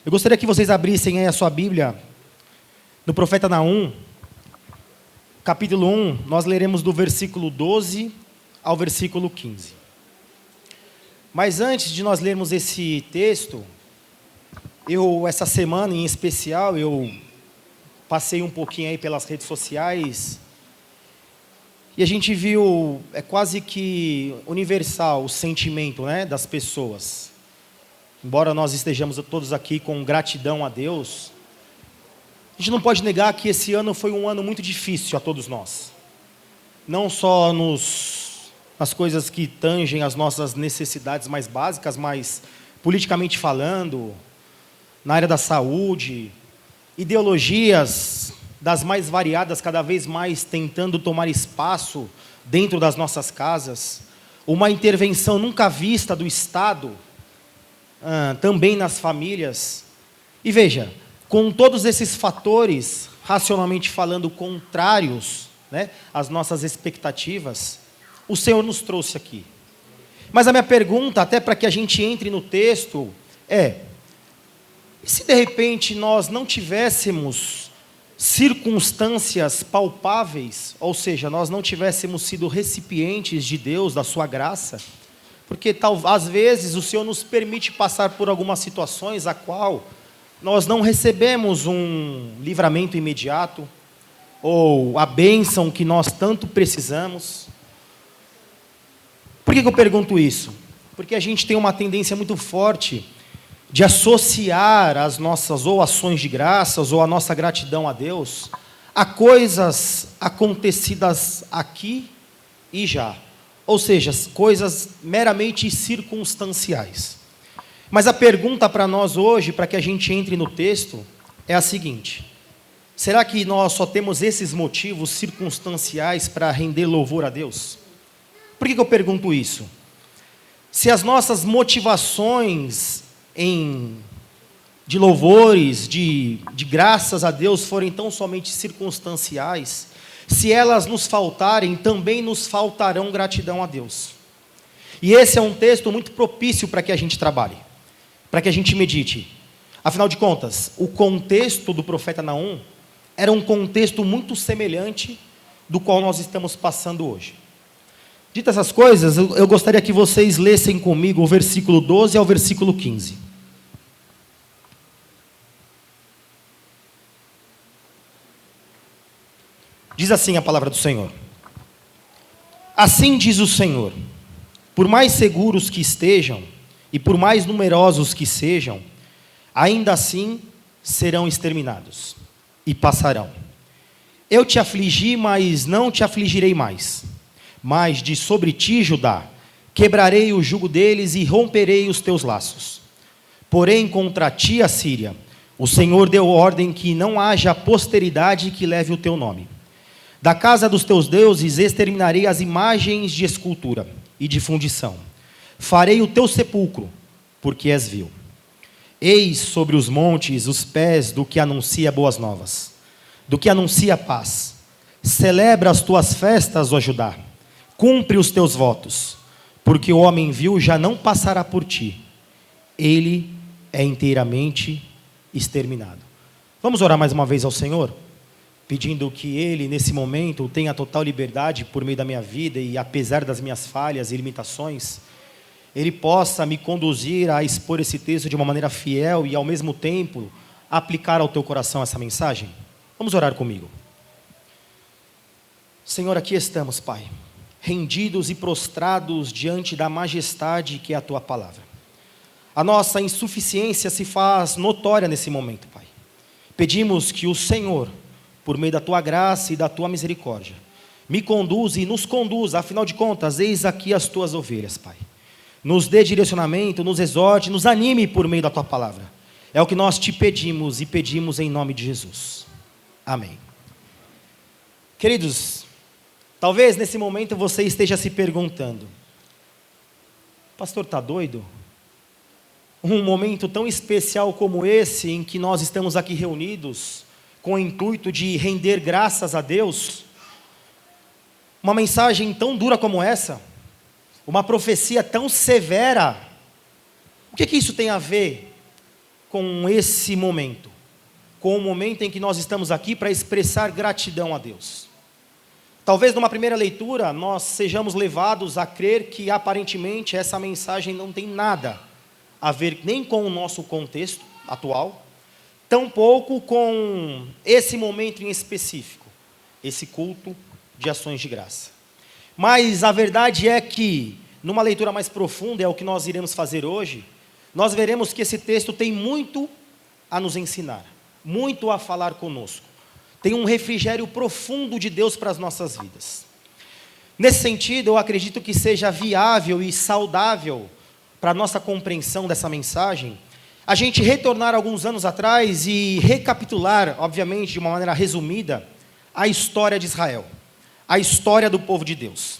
Eu gostaria que vocês abrissem aí a sua Bíblia no profeta Naum, capítulo 1, nós leremos do versículo 12 ao versículo 15. Mas antes de nós lermos esse texto, essa semana em especial, eu passei um pouquinho aí pelas redes sociais e a gente viu, é quase que universal o sentimento, né, das pessoas. Embora nós estejamos todos aqui com gratidão a Deus, a gente não pode negar que esse ano foi um ano muito difícil a todos nós. Não só nas coisas que tangem as nossas necessidades mais básicas, mas politicamente falando, na área da saúde, ideologias das mais variadas, cada vez mais tentando tomar espaço dentro das nossas casas, uma intervenção nunca vista do Estado, também nas famílias. E veja, com todos esses fatores, racionalmente falando, contrários, né, às nossas expectativas, o Senhor nos trouxe aqui. Mas a minha pergunta, até para que a gente entre no texto, e se de repente nós não tivéssemos circunstâncias palpáveis, ou seja, nós não tivéssemos sido recipientes de Deus, da sua graça, porque às vezes o Senhor nos permite passar por algumas situações a qual nós não recebemos um livramento imediato, ou a bênção que nós tanto precisamos. Por que eu pergunto isso? Porque a gente tem uma tendência muito forte de associar as nossas ou ações de graças, ou a nossa gratidão a Deus, a coisas acontecidas aqui e já. Ou seja, coisas meramente circunstanciais. Mas a pergunta para nós hoje, para que a gente entre no texto, é a seguinte: será que nós só temos esses motivos circunstanciais para render louvor a Deus? Por que eu pergunto isso? Se as nossas motivações de louvores, de graças a Deus forem tão somente circunstanciais, se elas nos faltarem, também nos faltarão gratidão a Deus. E esse é um texto muito propício para que a gente trabalhe, para que a gente medite. Afinal de contas, o contexto do profeta Naum era um contexto muito semelhante do qual nós estamos passando hoje. Dito essas coisas, eu gostaria que vocês lessem comigo o versículo 12 ao versículo 15. Diz assim a palavra do Senhor: assim diz o Senhor, por mais seguros que estejam, e por mais numerosos que sejam, ainda assim serão exterminados, e passarão. Eu te afligi, mas não te afligirei mais. Mas de sobre ti, Judá, quebrarei o jugo deles e romperei os teus laços. Porém, contra ti, Assíria, o Senhor deu ordem que não haja posteridade que leve o teu nome. Da casa dos teus deuses exterminarei as imagens de escultura e de fundição. Farei o teu sepulcro, porque és vil. Eis sobre os montes os pés do que anuncia boas novas, do que anuncia paz. Celebra as tuas festas, ó Judá. Cumpre os teus votos, porque o homem vil já não passará por ti. Ele é inteiramente exterminado. Vamos orar mais uma vez ao Senhor, pedindo que Ele, nesse momento, tenha total liberdade por meio da minha vida e apesar das minhas falhas e limitações, Ele possa me conduzir a expor esse texto de uma maneira fiel e, ao mesmo tempo, aplicar ao teu coração essa mensagem. Vamos orar comigo. Senhor, aqui estamos, Pai, rendidos e prostrados diante da majestade que é a Tua palavra. A nossa insuficiência se faz notória nesse momento, Pai. Pedimos que o Senhor, por meio da Tua graça e da Tua misericórdia, me conduza e nos conduza, afinal de contas, eis aqui as Tuas ovelhas, Pai. Nos dê direcionamento, nos exorte, nos anime por meio da Tua palavra. É o que nós te pedimos e pedimos em nome de Jesus. Amém. Queridos, talvez nesse momento você esteja se perguntando: pastor, está doido? Um momento tão especial como esse, em que nós estamos aqui reunidos, com o intuito de render graças a Deus, uma mensagem tão dura como essa, uma profecia tão severa, o que isso tem a ver com esse momento, com o momento em que nós estamos aqui para expressar gratidão a Deus. Talvez numa primeira leitura nós sejamos levados a crer que aparentemente essa mensagem não tem nada a ver nem com o nosso contexto atual, tampouco com esse momento em específico, esse culto de ações de graça. Mas a verdade é que, numa leitura mais profunda, é o que nós iremos fazer hoje, nós veremos que esse texto tem muito a nos ensinar, muito a falar conosco. Tem um refrigério profundo de Deus para as nossas vidas. Nesse sentido, eu acredito que seja viável e saudável para a nossa compreensão dessa mensagem, a gente retornar alguns anos atrás e recapitular, obviamente, de uma maneira resumida, a história de Israel, a história do povo de Deus.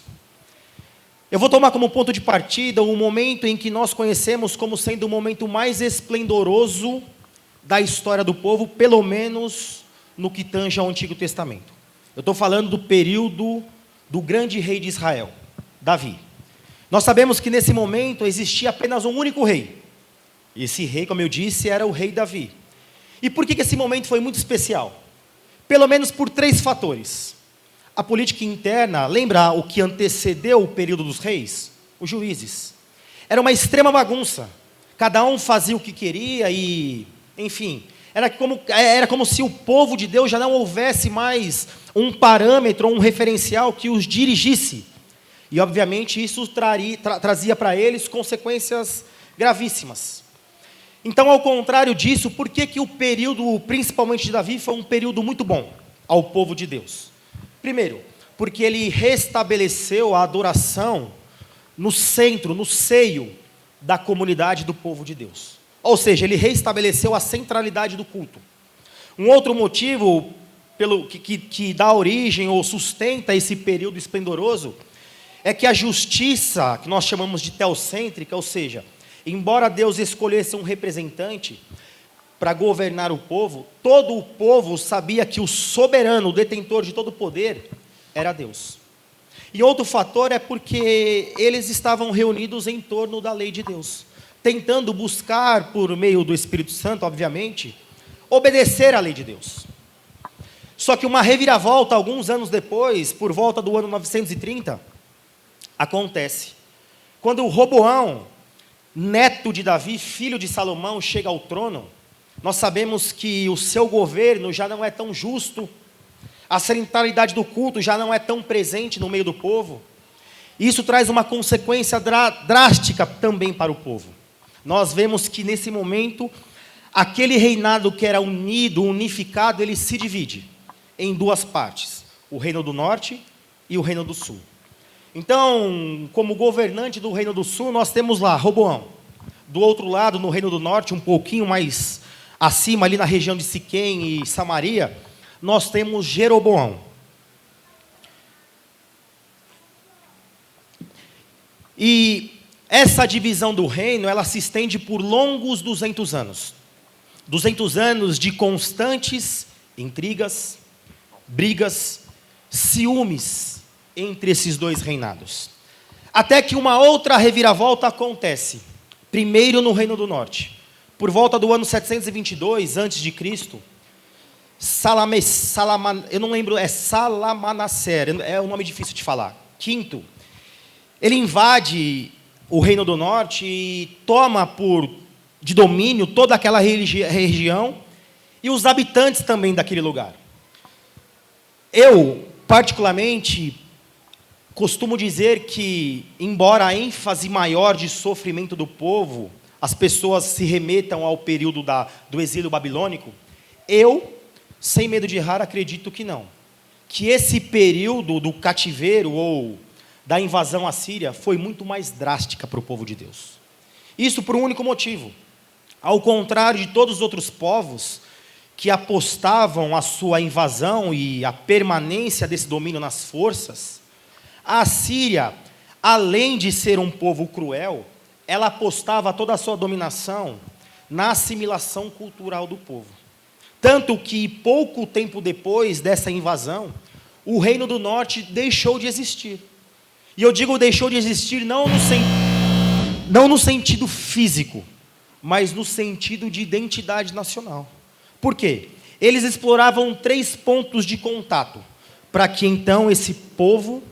Eu vou tomar como ponto de partida o momento em que nós conhecemos como sendo o momento mais esplendoroso da história do povo, pelo menos no que tange ao Antigo Testamento. Eu estou falando do período do grande rei de Israel, Davi. Nós sabemos que nesse momento existia apenas um único rei. Esse rei, como eu disse, era o rei Davi. E por que esse momento foi muito especial? Pelo menos por 3 fatores. A política interna, lembra o que antecedeu o período dos reis? Os juízes. Era uma extrema bagunça. Cada um fazia o que queria e, enfim, era como se o povo de Deus já não houvesse mais um parâmetro, um referencial que os dirigisse. E, obviamente, isso trazia para eles consequências gravíssimas. Então, ao contrário disso, por que o período, principalmente de Davi, foi um período muito bom ao povo de Deus? Primeiro, porque ele restabeleceu a adoração no centro, no seio da comunidade do povo de Deus. Ou seja, ele restabeleceu a centralidade do culto. Um outro motivo que dá origem ou sustenta esse período esplendoroso é que a justiça, que nós chamamos de teocêntrica, ou seja, embora Deus escolhesse um representante para governar o povo, todo o povo sabia que o soberano, o detentor de todo o poder, era Deus. E outro fator é porque eles estavam reunidos em torno da lei de Deus, tentando buscar, por meio do Espírito Santo, obviamente, obedecer à lei de Deus. Só que uma reviravolta, alguns anos depois, por volta do ano 930, acontece. Quando o Roboão, neto de Davi, filho de Salomão, chega ao trono, nós sabemos que o seu governo já não é tão justo, a centralidade do culto já não é tão presente no meio do povo. Isso traz uma consequência drástica também para o povo. Nós vemos que nesse momento, aquele reinado que era unido, unificado, ele se divide em 2 partes, o reino do norte e o reino do sul. Então, como governante do reino do sul, nós temos lá Roboão. Do outro lado, no reino do norte, um pouquinho mais acima, ali na região de Siquém e Samaria, nós temos Jeroboão. E essa divisão do reino, ela se estende por longos 200 anos. 200 anos de constantes intrigas, brigas, ciúmes entre esses 2 reinados. Até que uma outra reviravolta acontece. Primeiro no Reino do Norte. Por volta do ano 722 a.C., eu não lembro, é Salamaneser, é um nome difícil de falar. Quinto, ele invade o Reino do Norte e toma de domínio toda aquela região e os habitantes também daquele lugar. Eu, particularmente, costumo dizer que, embora a ênfase maior de sofrimento do povo, as pessoas se remetam ao período do exílio babilônico, eu, sem medo de errar, acredito que não. Que esse período do cativeiro ou da invasão assíria foi muito mais drástica para o povo de Deus. Isso por um único motivo. Ao contrário de todos os outros povos que apostavam a sua invasão e a permanência desse domínio nas forças, a Assíria, além de ser um povo cruel, ela apostava toda a sua dominação na assimilação cultural do povo. Tanto que, pouco tempo depois dessa invasão, o Reino do Norte deixou de existir. E eu digo deixou de existir não no sentido físico, mas no sentido de identidade nacional. Por quê? Eles exploravam 3 pontos de contato, para que então esse povo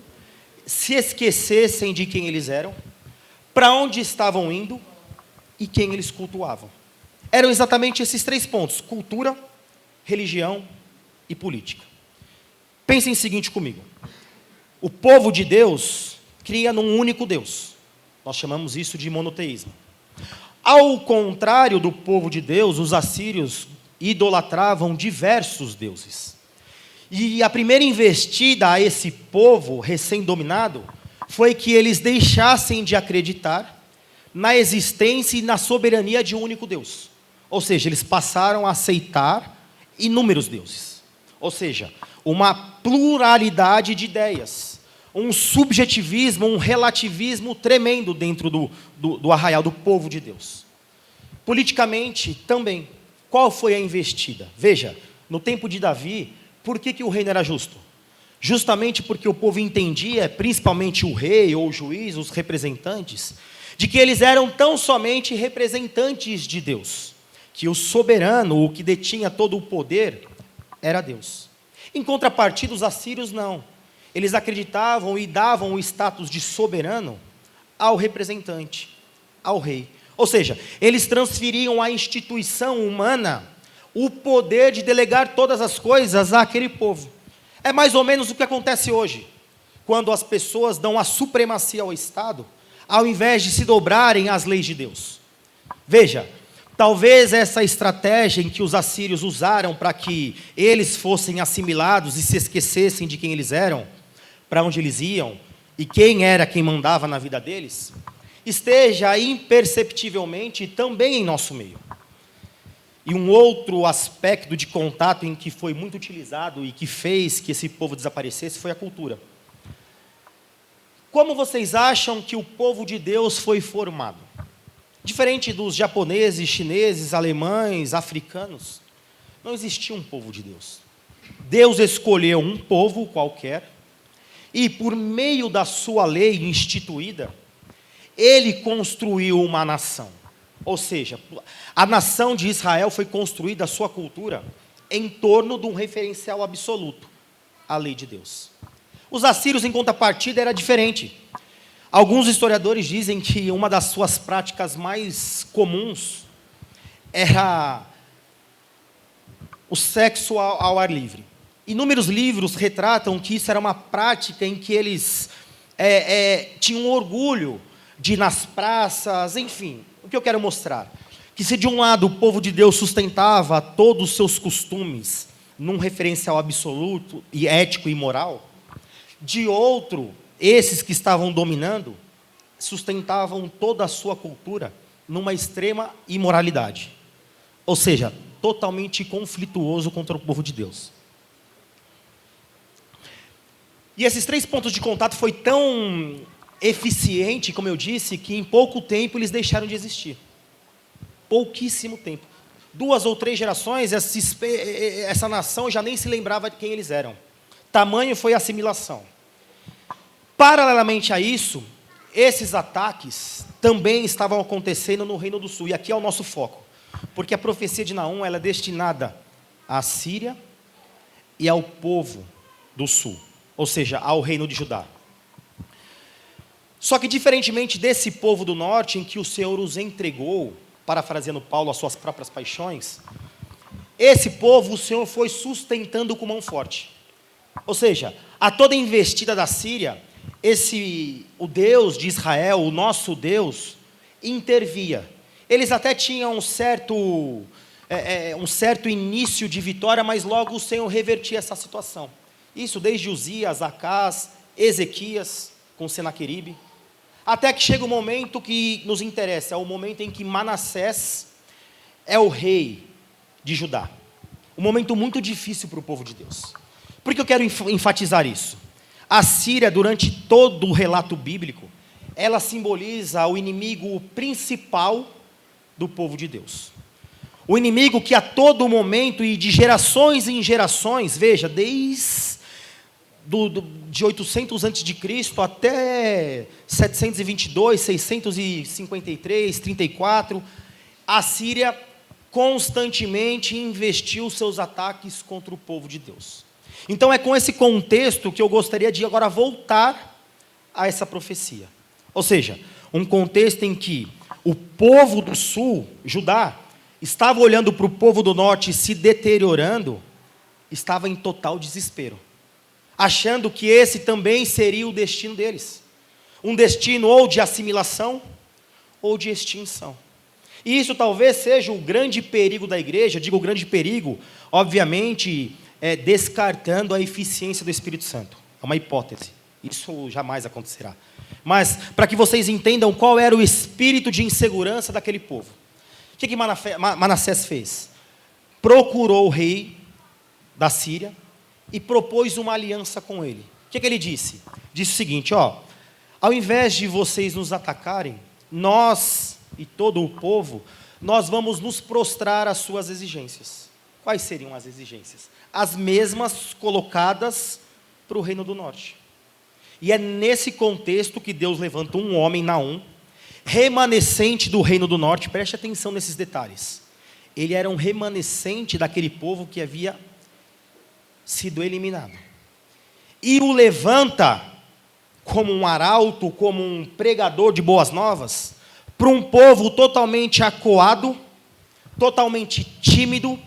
se esquecessem de quem eles eram, para onde estavam indo e quem eles cultuavam. Eram exatamente esses 3 pontos: cultura, religião e política. Pensem o seguinte comigo: o povo de Deus cria num único Deus. Nós chamamos isso de monoteísmo. Ao contrário do povo de Deus, os assírios idolatravam diversos deuses. E a primeira investida a esse povo recém-dominado foi que eles deixassem de acreditar na existência e na soberania de um único Deus. Ou seja, eles passaram a aceitar inúmeros deuses. Ou seja, uma pluralidade de ideias, um subjetivismo, um relativismo tremendo dentro do arraial do povo de Deus. Politicamente também, qual foi a investida? Veja, no tempo de Davi, por que o reino era justo? Justamente porque o povo entendia, principalmente o rei ou o juiz, os representantes, de que eles eram tão somente representantes de Deus, que o soberano, o que detinha todo o poder, era Deus. Em contrapartida, os assírios não. Eles acreditavam e davam o status de soberano ao representante, ao rei. Ou seja, eles transferiam à instituição humana o poder de delegar todas as coisas àquele povo. É mais ou menos o que acontece hoje, quando as pessoas dão a supremacia ao Estado, ao invés de se dobrarem às leis de Deus. Veja, talvez essa estratégia em que os assírios usaram para que eles fossem assimilados e se esquecessem de quem eles eram, para onde eles iam e quem era quem mandava na vida deles, esteja imperceptivelmente também em nosso meio. E um outro aspecto de contato em que foi muito utilizado e que fez que esse povo desaparecesse foi a cultura. Como vocês acham que o povo de Deus foi formado? Diferente dos japoneses, chineses, alemães, africanos, não existia um povo de Deus. Deus escolheu um povo qualquer e, por meio da sua lei instituída, ele construiu uma nação. Ou seja, a nação de Israel foi construída, a sua cultura, em torno de um referencial absoluto, a lei de Deus. Os assírios, em contrapartida, era diferente. Alguns historiadores dizem que uma das suas práticas mais comuns era o sexo ao ar livre. Inúmeros livros retratam que isso era uma prática em que eles tinham orgulho de ir nas praças, enfim. O que eu quero mostrar? Que se de um lado o povo de Deus sustentava todos os seus costumes num referencial absoluto e ético e moral, de outro, esses que estavam dominando sustentavam toda a sua cultura numa extrema imoralidade. Ou seja, totalmente conflituoso contra o povo de Deus. E esses 3 pontos de contato foi tão eficiente, como eu disse, que em pouco tempo eles deixaram de existir. Pouquíssimo tempo. 2 ou 3 gerações, essa nação já nem se lembrava de quem eles eram. Tamanho foi a assimilação. Paralelamente a isso, esses ataques também estavam acontecendo no Reino do Sul. E aqui é o nosso foco. Porque a profecia de Naum ela é destinada à Síria e ao povo do Sul. Ou seja, ao reino de Judá. Só que, diferentemente desse povo do norte, em que o Senhor os entregou, parafraseando Paulo, às suas próprias paixões, esse povo o Senhor foi sustentando com mão forte. Ou seja, a toda investida da Síria, o Deus de Israel, o nosso Deus, intervia. Eles até tinham um certo início de vitória, mas logo o Senhor revertia essa situação. Isso desde Uzias, Acás, Ezequias, com Senaqueribe, até que chega o momento que nos interessa, é o momento em que Manassés é o rei de Judá. Um momento muito difícil para o povo de Deus. Por que eu quero enfatizar isso? A Síria, durante todo o relato bíblico, ela simboliza o inimigo principal do povo de Deus. O inimigo que a todo momento e de gerações em gerações, veja, desde de 800 a.C. até 722, 653, 34, a Síria constantemente investiu seus ataques contra o povo de Deus. Então é com esse contexto que eu gostaria de agora voltar a essa profecia. Ou seja, um contexto em que o povo do sul, Judá, estava olhando para o povo do norte se deteriorando, estava em total desespero, achando que esse também seria o destino deles. Um destino ou de assimilação ou de extinção. E isso talvez seja o grande perigo da igreja. Digo o grande perigo, obviamente, descartando a eficiência do Espírito Santo. É uma hipótese. Isso jamais acontecerá. Mas, para que vocês entendam qual era o espírito de insegurança daquele povo. O que Manassés fez? Procurou o rei da Síria e propôs uma aliança com ele. O que ele disse? Disse o seguinte, ao invés de vocês nos atacarem, nós e todo o povo, nós vamos nos prostrar às suas exigências. Quais seriam as exigências? As mesmas colocadas para o reino do norte. E é nesse contexto que Deus levanta um homem, Naum, remanescente do reino do norte. Preste atenção nesses detalhes. Ele era um remanescente daquele povo que havia sido eliminado. E o levanta como um arauto, como um pregador de boas novas, para um povo totalmente acuado, totalmente tímido,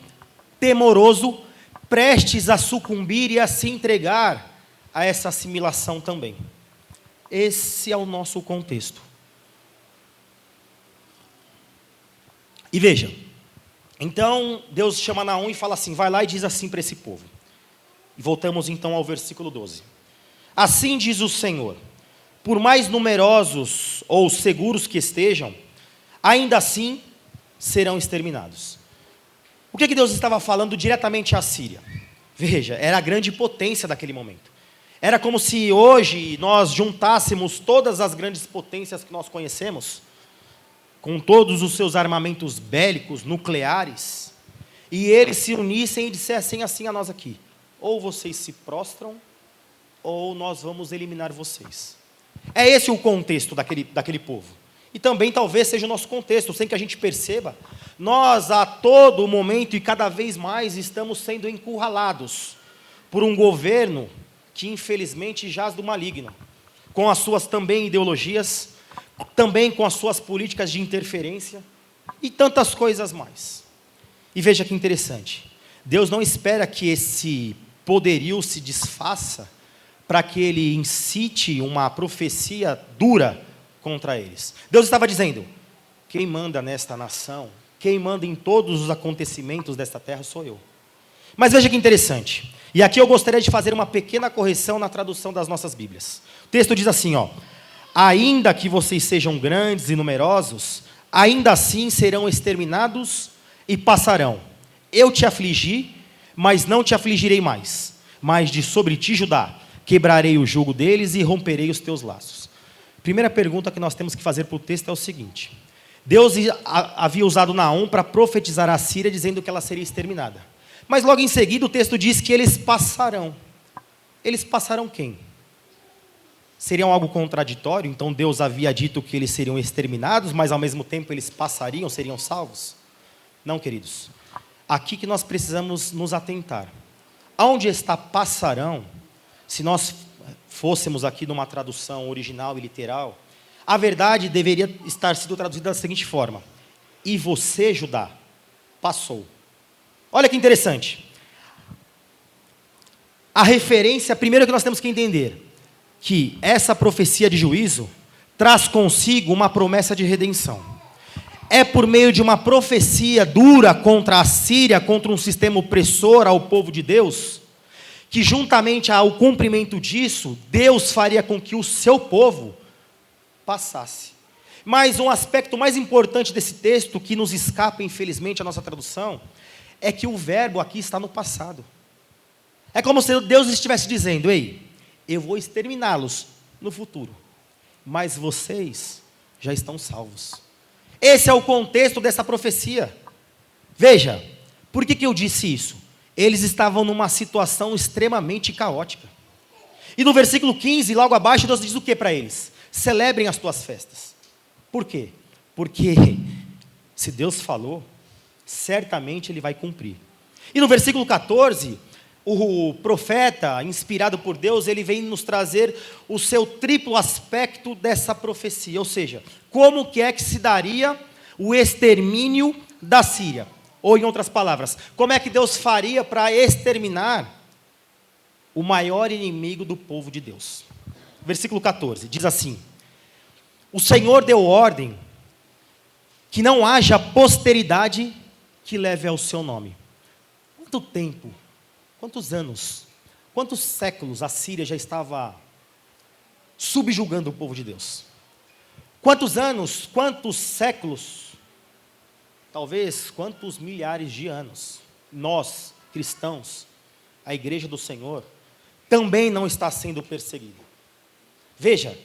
temoroso, prestes a sucumbir e a se entregar a essa assimilação também. Esse é o nosso contexto. E veja, então Deus chama Naum e fala assim, vai lá e diz assim para esse povo. E voltamos então ao versículo 12. Assim diz o Senhor, por mais numerosos ou seguros que estejam, ainda assim serão exterminados. O que Deus estava falando diretamente à Síria? Veja, era a grande potência daquele momento. Era como se hoje nós juntássemos todas as grandes potências que nós conhecemos, com todos os seus armamentos bélicos, nucleares, e eles se unissem e dissessem assim a nós aqui, ou vocês se prostram, ou nós vamos eliminar vocês. É esse o contexto daquele povo. E também talvez seja o nosso contexto, sem que a gente perceba, nós a todo momento e cada vez mais estamos sendo encurralados por um governo que infelizmente jaz do maligno, com as suas também ideologias, também com as suas políticas de interferência e tantas coisas mais. E veja que interessante, Deus não espera que esse poderio se desfaça para que ele incite uma profecia dura contra eles. Deus estava dizendo, quem manda nesta nação, quem manda em todos os acontecimentos desta terra sou eu. Mas veja que interessante, e aqui eu gostaria de fazer uma pequena correção na tradução das nossas Bíblias. O texto diz assim, ainda que vocês sejam grandes e numerosos, ainda assim serão exterminados e passarão. Eu te afligi, mas não te afligirei mais. Mas de sobre ti, Judá, quebrarei o jugo deles e romperei os teus laços. Primeira pergunta que nós temos que fazer para o texto é o seguinte. Deus havia usado Naum para profetizar a Síria, dizendo que ela seria exterminada. Mas logo em seguida o texto diz que eles passarão. Eles passarão quem? Seriam algo contraditório? Então Deus havia dito que eles seriam exterminados, mas ao mesmo tempo eles passariam, seriam salvos? Não, queridos. Aqui que nós precisamos nos atentar. Aonde está passarão, se nós fôssemos aqui numa tradução original e literal, a verdade deveria estar sido traduzida da seguinte forma. E você, Judá, passou. Olha que interessante. A referência, primeiro que nós temos que entender, que essa profecia de juízo traz consigo uma promessa de redenção. É por meio de uma profecia dura contra a Síria, contra um sistema opressor ao povo de Deus, que juntamente ao cumprimento disso, Deus faria com que o seu povo passasse. Mas um aspecto mais importante desse texto, que nos escapa infelizmente a nossa tradução, é que o verbo aqui está no passado. É como se Deus estivesse dizendo, ei, eu vou exterminá-los no futuro, mas vocês já estão salvos. Esse é o contexto dessa profecia. Veja, por que eu disse isso? Eles estavam numa situação extremamente caótica. E no versículo 15, logo abaixo, Deus diz o que para eles? Celebrem as tuas festas. Por quê? Porque Se Deus falou, certamente Ele vai cumprir. E no versículo 14, o profeta, inspirado por Deus, ele vem nos trazer o seu triplo aspecto dessa profecia. Ou seja, como que é que se daria o extermínio da Síria? Ou em outras palavras, como é que Deus faria para exterminar o maior inimigo do povo de Deus? Versículo 14, diz assim: o Senhor deu ordem que não haja posteridade que leve ao seu nome. Quanto tempo, quantos anos, quantos séculos a Síria já estava subjugando o povo de Deus? Quantos anos, quantos séculos, talvez quantos milhares de anos, nós, cristãos, a igreja do Senhor, também não está sendo perseguida. Veja,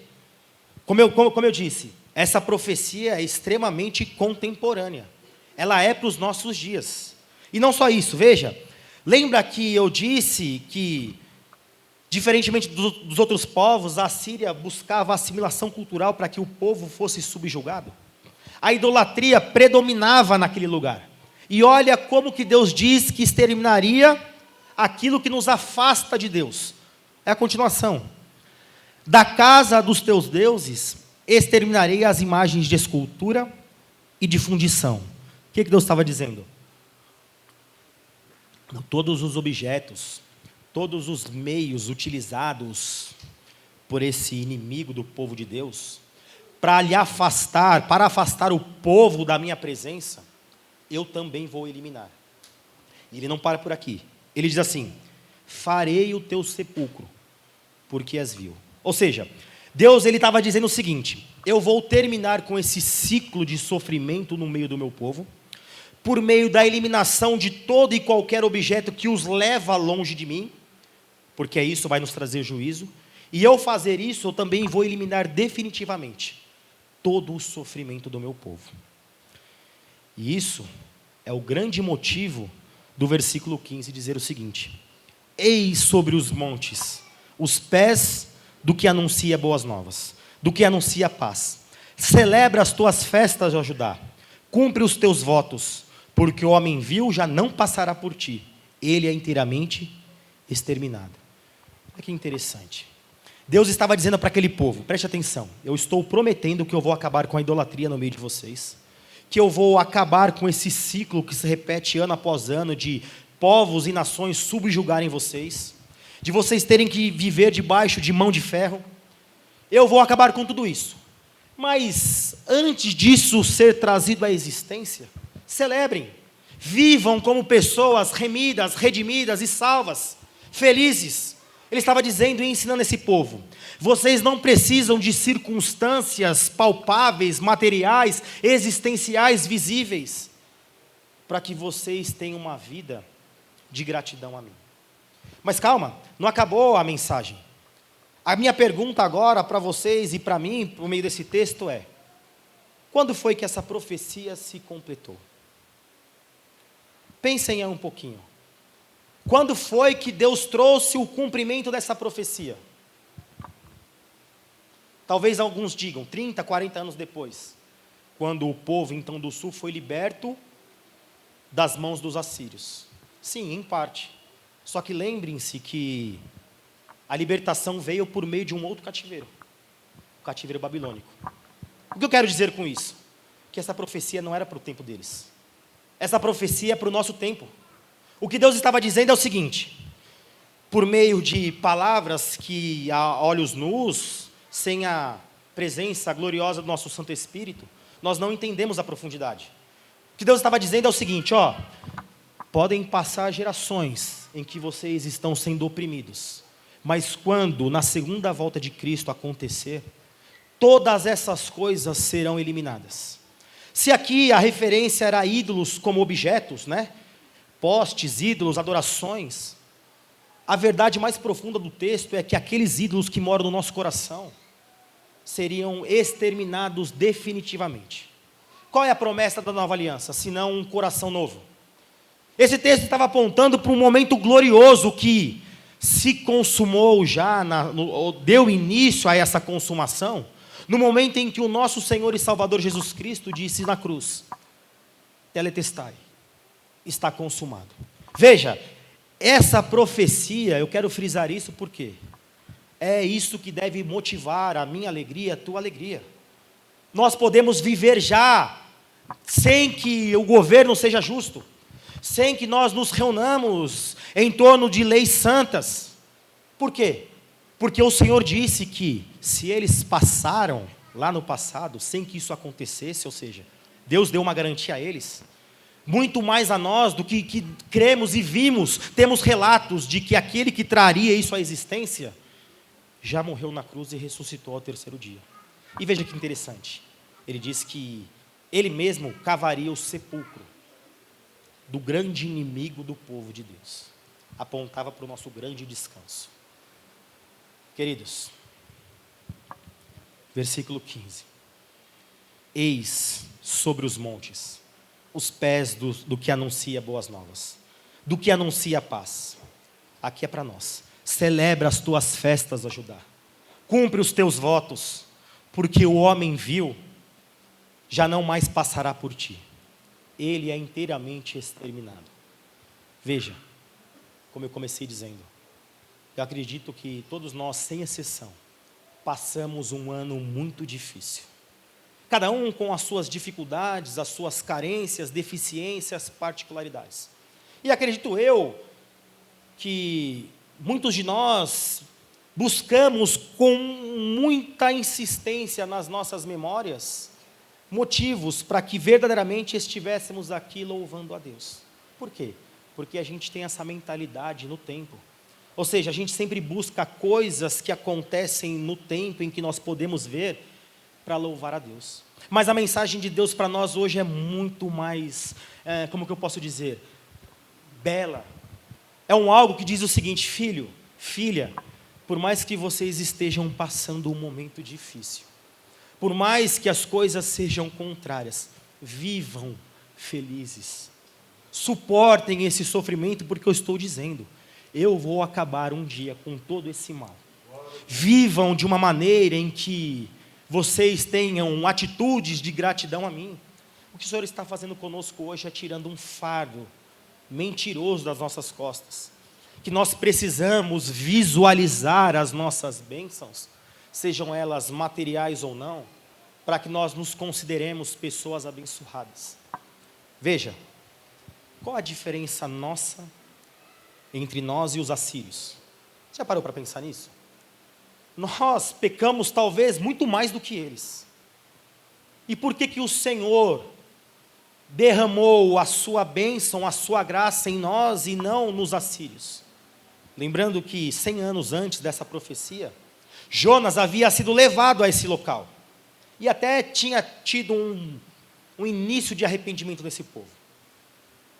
como eu disse, essa profecia é extremamente contemporânea. Ela é para os nossos dias. E não só isso, veja, lembra que eu disse que, diferentemente dos outros povos, a Síria buscava assimilação cultural para que o povo fosse subjugado? A idolatria predominava naquele lugar. E olha como que Deus diz que exterminaria aquilo que nos afasta de Deus. É a continuação. Da casa dos teus deuses, exterminarei as imagens de escultura e de fundição. O que Deus estava dizendo? Todos os objetos, todos os meios utilizados por esse inimigo do povo de Deus, para afastar o povo da minha presença, eu também vou eliminar. E ele não para por aqui. Ele diz assim: farei o teu sepulcro, porque és vil. Ou seja, Deus estava dizendo o seguinte: eu vou terminar com esse ciclo de sofrimento no meio do meu povo, por meio da eliminação de todo e qualquer objeto que os leva longe de mim, porque isso vai nos trazer juízo, e eu fazer isso, eu também vou eliminar definitivamente todo o sofrimento do meu povo. E isso é o grande motivo do versículo 15 dizer o seguinte: eis sobre os montes os pés do que anuncia boas novas, do que anuncia paz. Celebra as tuas festas, ó Judá, cumpre os teus votos, porque o homem vil já não passará por ti, ele é inteiramente exterminado. Olha que interessante. Deus estava dizendo para aquele povo: preste atenção, eu estou prometendo que eu vou acabar com a idolatria no meio de vocês, que eu vou acabar com esse ciclo que se repete ano após ano, de povos e nações subjugarem vocês, de vocês terem que viver debaixo de mão de ferro. Eu vou acabar com tudo isso. Mas antes disso ser trazido à existência, celebrem, vivam como pessoas remidas, redimidas e salvas, felizes. Ele estava dizendo e ensinando esse povo: vocês não precisam de circunstâncias palpáveis, materiais, existenciais, visíveis, para que vocês tenham uma vida de gratidão a mim. Mas calma, não acabou a mensagem. A minha pergunta agora para vocês e para mim, por meio desse texto, é: quando foi que essa profecia se completou? Pensem aí um pouquinho. Quando foi que Deus trouxe o cumprimento dessa profecia? Talvez alguns digam 30, 40 anos depois, quando o povo então do sul foi liberto das mãos dos assírios. Sim, em parte. Só que lembrem-se que a libertação veio por meio de um outro cativeiro, o cativeiro babilônico. O que eu quero dizer com isso? Que essa profecia não era para o tempo deles. Essa profecia é para o nosso tempo. O que Deus estava dizendo é o seguinte: por meio de palavras que a olhos nus, sem a presença gloriosa do nosso Santo Espírito, nós não entendemos a profundidade. O que Deus estava dizendo é o seguinte: podem passar gerações em que vocês estão sendo oprimidos, mas quando na segunda volta de Cristo acontecer, todas essas coisas serão eliminadas. Se aqui a referência era a ídolos como objetos, postes, ídolos, adorações, a verdade mais profunda do texto é que aqueles ídolos que moram no nosso coração seriam exterminados definitivamente. Qual é a promessa da nova aliança, senão um coração novo? Esse texto estava apontando para um momento glorioso que se consumou já, deu início a essa consumação, no momento em que o nosso Senhor e Salvador Jesus Cristo disse na cruz: teletestai, está consumado. Veja, essa profecia, eu quero frisar isso porque é isso que deve motivar a minha alegria, a tua alegria. Nós podemos viver já sem que o governo seja justo, sem que nós nos reunamos em torno de leis santas. Por quê? Porque o Senhor disse que se eles passaram lá no passado sem que isso acontecesse, ou seja, Deus deu uma garantia a eles, muito mais a nós do que cremos e vimos, temos relatos de que aquele que traria isso à existência, já morreu na cruz e ressuscitou ao terceiro dia. E veja que interessante, ele diz que ele mesmo cavaria o sepulcro do grande inimigo do povo de Deus. Apontava para o nosso grande descanso. Queridos, versículo 15. Eis sobre os montes os pés do que anuncia boas novas, do que anuncia a paz. Aqui é para nós. Celebra as tuas festas, ó Judá. Cumpre os teus votos, porque o homem vil já não mais passará por ti. Ele é inteiramente exterminado. Veja, como eu comecei dizendo, eu acredito que todos nós, sem exceção, passamos um ano muito difícil. Cada um com as suas dificuldades, as suas carências, deficiências, particularidades. E acredito eu que muitos de nós buscamos com muita insistência nas nossas memórias motivos para que verdadeiramente estivéssemos aqui louvando a Deus. Por quê? Porque a gente tem essa mentalidade no tempo. Ou seja, a gente sempre busca coisas que acontecem no tempo em que nós podemos ver para louvar a Deus. Mas a mensagem de Deus para nós hoje é muito mais, como que eu posso dizer, bela. É algo que diz o seguinte: filho, filha, por mais que vocês estejam passando um momento difícil, por mais que as coisas sejam contrárias, vivam felizes. Suportem esse sofrimento, porque eu estou dizendo, eu vou acabar um dia com todo esse mal. Vivam de uma maneira em que vocês tenham atitudes de gratidão a mim. O que o Senhor está fazendo conosco hoje é tirando um fardo mentiroso das nossas costas. Que nós precisamos visualizar as nossas bênçãos, sejam elas materiais ou não, para que nós nos consideremos pessoas abençoadas. Veja, qual a diferença nossa entre nós e os assírios? Você já parou para pensar nisso? Nós pecamos talvez muito mais do que eles. E por que o Senhor derramou a sua bênção, a sua graça em nós e não nos assírios? Lembrando que 100 anos antes dessa profecia, Jonas havia sido levado a esse local. E até tinha tido um início de arrependimento desse povo.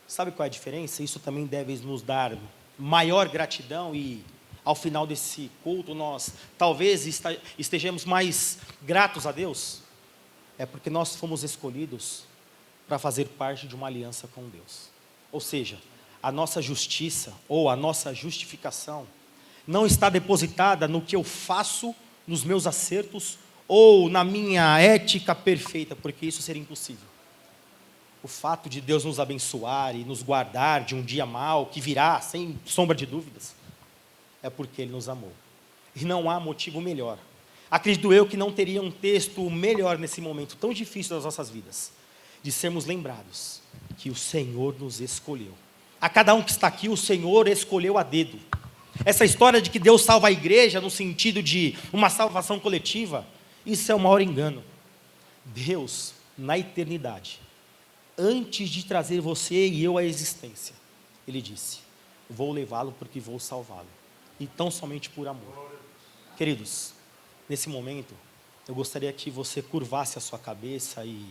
Sabe qual é a diferença? Isso também deve nos dar maior gratidão e ao final desse culto nós talvez estejamos mais gratos a Deus. É porque nós fomos escolhidos para fazer parte de uma aliança com Deus. Ou seja, a nossa justiça ou a nossa justificação não está depositada no que eu faço, nos meus acertos ou na minha ética perfeita, porque isso seria impossível. O fato de Deus nos abençoar e nos guardar de um dia mau que virá, sem sombra de dúvidas, é porque Ele nos amou. E não há motivo melhor. Acredito eu que não teria um texto melhor nesse momento tão difícil das nossas vidas, de sermos lembrados que o Senhor nos escolheu. A cada um que está aqui, o Senhor escolheu a dedo. Essa história de que Deus salva a igreja no sentido de uma salvação coletiva, isso é o maior engano. Deus, na eternidade, antes de trazer você e eu à existência, Ele disse, vou levá-lo porque vou salvá-lo. E tão somente por amor. Queridos, nesse momento, eu gostaria que você curvasse a sua cabeça e,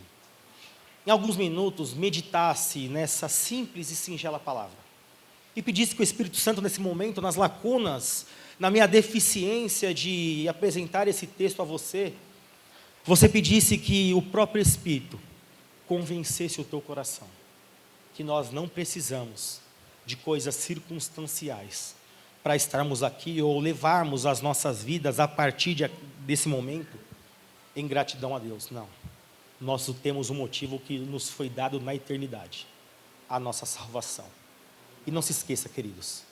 em alguns minutos, meditasse nessa simples e singela palavra. E pedisse que o Espírito Santo, nesse momento, nas lacunas, na minha deficiência de apresentar esse texto a você, você pedisse que o próprio Espírito convencesse o teu coração, que nós não precisamos de coisas circunstanciais para estarmos aqui ou levarmos as nossas vidas a partir desse momento em gratidão a Deus. Não. nós temos um motivo que nos foi dado na eternidade, a nossa salvação. E não se esqueça, queridos,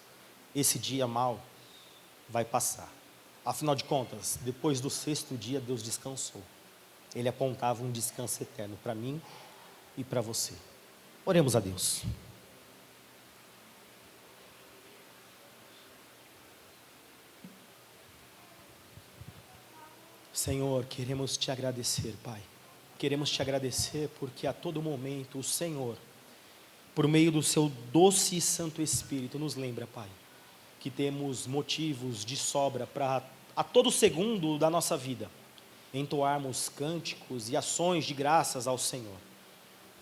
esse dia mau vai passar. Afinal de contas, depois do 6º dia, Deus descansou. Ele apontava um descanso eterno para mim e para você. Oremos a Deus. Senhor, queremos te agradecer, Pai. Queremos te agradecer porque a todo momento o Senhor, por meio do seu doce e santo Espírito, nos lembra, Pai, que temos motivos de sobra para, a todo segundo da nossa vida, entoarmos cânticos e ações de graças ao Senhor,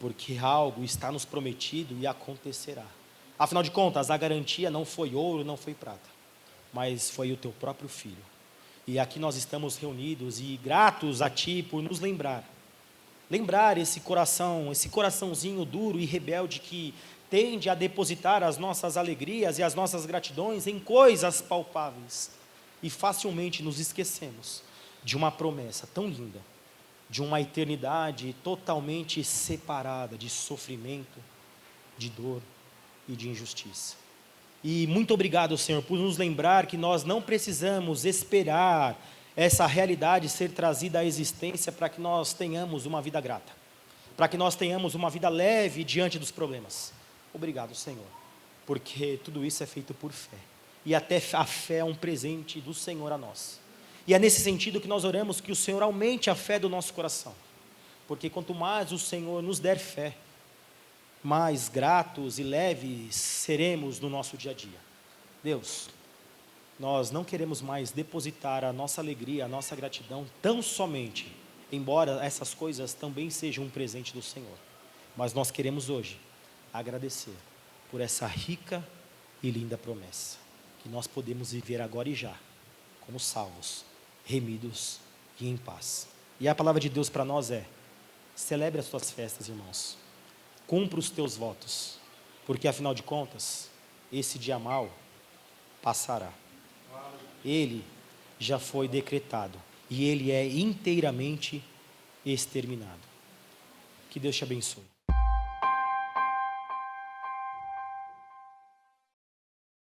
porque algo está nos prometido e acontecerá. Afinal de contas, a garantia não foi ouro, não foi prata, mas foi o teu próprio Filho. E aqui nós estamos reunidos e gratos a Ti por nos lembrar esse coração, esse coraçãozinho duro e rebelde que tende a depositar as nossas alegrias e as nossas gratidões em coisas palpáveis. E facilmente nos esquecemos de uma promessa tão linda, de uma eternidade totalmente separada de sofrimento, de dor e de injustiça. E muito obrigado, Senhor, por nos lembrar que nós não precisamos esperar essa realidade ser trazida à existência para que nós tenhamos uma vida grata, para que nós tenhamos uma vida leve diante dos problemas. Obrigado, Senhor, porque tudo isso é feito por fé, e até a fé é um presente do Senhor a nós. E é nesse sentido que nós oramos que o Senhor aumente a fé do nosso coração, porque quanto mais o Senhor nos der fé, mais gratos e leves seremos no nosso dia a dia. Deus, nós não queremos mais depositar a nossa alegria, a nossa gratidão tão somente, embora essas coisas também sejam um presente do Senhor, mas nós queremos hoje agradecer por essa rica e linda promessa, que nós podemos viver agora e já, como salvos, remidos e em paz. E a palavra de Deus para nós é: celebre as tuas festas, irmãos, cumpra os teus votos, porque afinal de contas, esse dia mau passará. Ele já foi decretado e ele é inteiramente exterminado. Que Deus te abençoe.